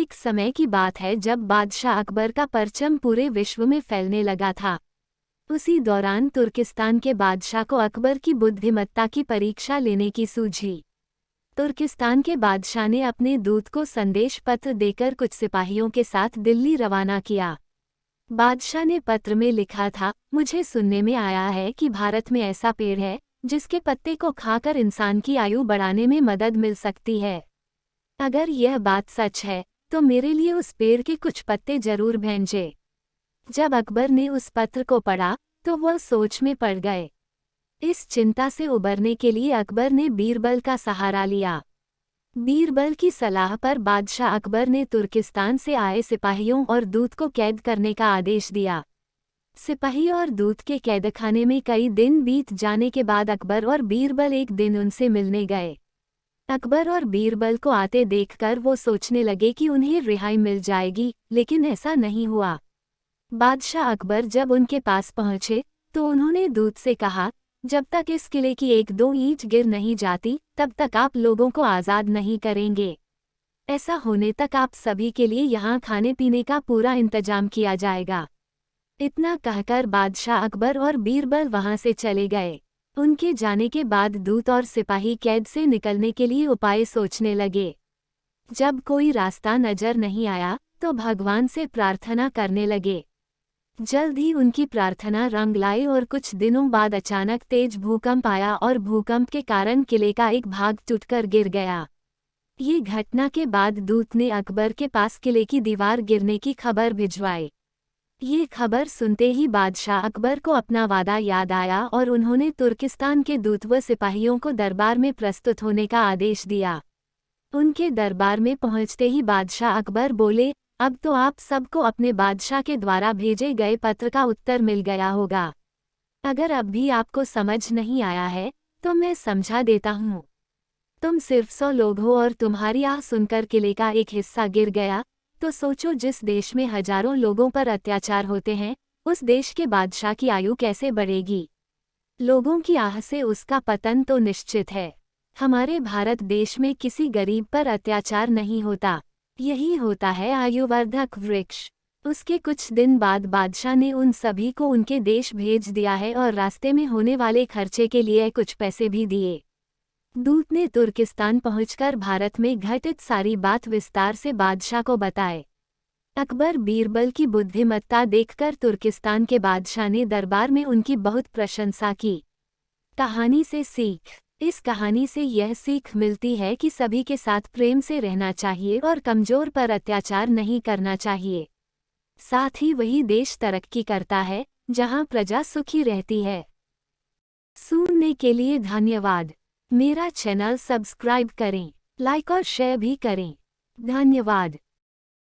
एक समय की बात है जब बादशाह अकबर का परचम पूरे विश्व में फैलने लगा था। उसी दौरान तुर्किस्तान के बादशाह को अकबर की बुद्धिमत्ता की परीक्षा लेने की सूझी। तुर्किस्तान के बादशाह ने अपने दूत को संदेश पत्र देकर कुछ सिपाहियों के साथ दिल्ली रवाना किया। बादशाह ने पत्र में लिखा था, मुझे सुनने में आया है कि भारत में ऐसा पेड़ है जिसके पत्ते को खाकर इंसान की आयु बढ़ाने में मदद मिल सकती है। अगर यह बात सच है तो मेरे लिए उस पेड़ के कुछ पत्ते जरूर भेजें। जब अकबर ने उस पत्र को पढ़ा तो वह सोच में पड़ गए। इस चिंता से उबरने के लिए अकबर ने बीरबल का सहारा लिया। बीरबल की सलाह पर बादशाह अकबर ने तुर्किस्तान से आए सिपाहियों और दूत को कैद करने का आदेश दिया। सिपाही और दूत के कैदखाने में कई दिन बीत जाने के बाद अकबर और बीरबल एक दिन उनसे मिलने गए। अकबर और बीरबल को आते देखकर वो सोचने लगे कि उन्हें रिहाई मिल जाएगी, लेकिन ऐसा नहीं हुआ। बादशाह अकबर जब उनके पास पहुंचे तो उन्होंने दूत से कहा, जब तक इस किले की एक दो ईंट गिर नहीं जाती तब तक आप लोगों को आज़ाद नहीं करेंगे। ऐसा होने तक आप सभी के लिए यहाँ खाने पीने का पूरा इंतजाम किया जाएगा। इतना कहकर बादशाह अकबर और बीरबल वहां से चले गए। उनके जाने के बाद दूत और सिपाही कैद से निकलने के लिए उपाय सोचने लगे। जब कोई रास्ता नजर नहीं आया तो भगवान से प्रार्थना करने लगे। जल्द ही उनकी प्रार्थना रंग लाई और कुछ दिनों बाद अचानक तेज भूकंप आया और भूकंप के कारण किले का एक भाग टूटकर गिर गया। ये घटना के बाद दूत ने अकबर के पास किले की दीवार गिरने की खबर भिजवाई। ये खबर सुनते ही बादशाह अकबर को अपना वादा याद आया और उन्होंने तुर्किस्तान के दूत व सिपाहियों को दरबार में प्रस्तुत होने का आदेश दिया। उनके दरबार में पहुंचते ही बादशाह अकबर बोले, अब तो आप सबको अपने बादशाह के द्वारा भेजे गए पत्र का उत्तर मिल गया होगा। अगर अब भी आपको समझ नहीं आया है तो मैं समझा देता हूँ। तुम सिर्फ 100 लोग हो और तुम्हारी आह सुनकर किले का एक हिस्सा गिर गया, तो सोचो जिस देश में हजारों लोगों पर अत्याचार होते हैं उस देश के बादशाह की आयु कैसे बढ़ेगी। लोगों की आह से उसका पतन तो निश्चित है। हमारे भारत देश में किसी गरीब पर अत्याचार नहीं होता, यही होता है आयुवर्धक वृक्ष। उसके कुछ दिन बाद बादशाह ने उन सभी को उनके देश भेज दिया है और रास्ते में होने वाले खर्चे के लिए कुछ पैसे भी दिए। दूत ने तुर्किस्तान पहुंचकर भारत में घटित सारी बात विस्तार से बादशाह को बताए। अकबर बीरबल की बुद्धिमत्ता देखकर तुर्किस्तान के बादशाह ने दरबार में उनकी बहुत प्रशंसा की। कहानी से सीख। इस कहानी से यह सीख मिलती है कि सभी के साथ प्रेम से रहना चाहिए और कमजोर पर अत्याचार नहीं करना चाहिए। साथ ही वही देश तरक्की करता है जहां प्रजा सुखी रहती है। सुनने के लिए धन्यवाद। मेरा चैनल सब्सक्राइब करें, लाइक और शेयर भी करें। धन्यवाद।